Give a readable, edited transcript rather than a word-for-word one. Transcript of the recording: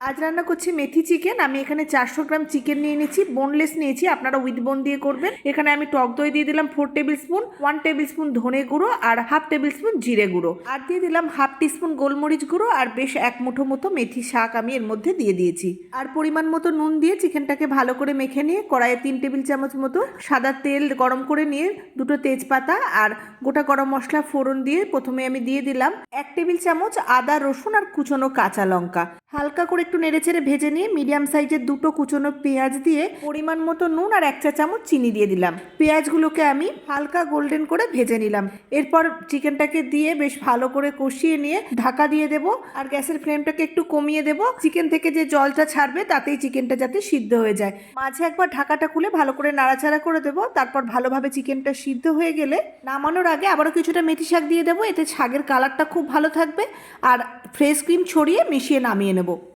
আজ রান্না করছি মেথি চিকেন। আমি এখানে 400 গ্রাম চিকেন নিয়ে নিয়েছি, বোনলেস নিয়েছি, আপনারা উইথ বোন দিয়ে করবেন। এখানে আমি টক দই দিয়ে দিলাম 4 টেবিল স্পুন, 1 টেবিল স্পুন ধনে গুঁড়ো আর হাফ টেবিল স্পুন জিরে গুঁড়ো, আর দিয়ে দিলাম হাফ টিস্পুন গোলমরিচ গুঁড়ো, আর বেশ এক মুঠো মতো মেথি শাক আমি এর মধ্যে দিয়ে দিয়েছি। আর পরিমাণ মতো নুন দিয়ে চিকেনটাকে ভালো করে মেখে নিয়ে কড়াইয়ে 3 টেবিল চামচ মতো সাদা তেল গরম করে নিয়ে দুটো তেজপাতা আর গোটা গরম মশলা ফোড়ন দিয়ে প্রথমে আমি দিয়ে দিলাম 1 টেবিল চামচ আদা রসুন আর কুচনো কাঁচা লঙ্কা। হালকা করে একটু নেড়েচেড়ে ভেজে নিয়ে মিডিয়াম সাইজের দুটো কুচনো পেঁয়াজ দিয়ে পরিমাণ মতো নুন আর 1 চা চামচ চিনি দিয়ে দিলাম। পেঁয়াজগুলোকে আমি হালকা গোল্ডেন করে ভেজে নিলাম। এরপর চিকেনটাকে দিয়ে বেশ ভালো করে কষিয়ে নিয়ে ঢাকা দিয়ে দেব, আর গ্যাসের ফ্লেমটাকে একটু কমিয়ে দেব। চিকেন থেকে যে জলটা ছাড়বে তাতেই চিকেনটা যাতে সিদ্ধ হয়ে যায়। মাঝে একবার ঢাকাটা খুলে ভালো করে নাড়াচাড়া করে দেবো। তারপর ভালোভাবে চিকেনটা সিদ্ধ হয়ে গেলে নামানোর আগে আবারও কিছুটা মেথি শাক দিয়ে দেবো, এতে শাকের কালারটা খুব ভালো থাকবে। আর ফ্রেশ ক্রিম ছড়িয়ে মিশিয়ে নামিয়ে নেব।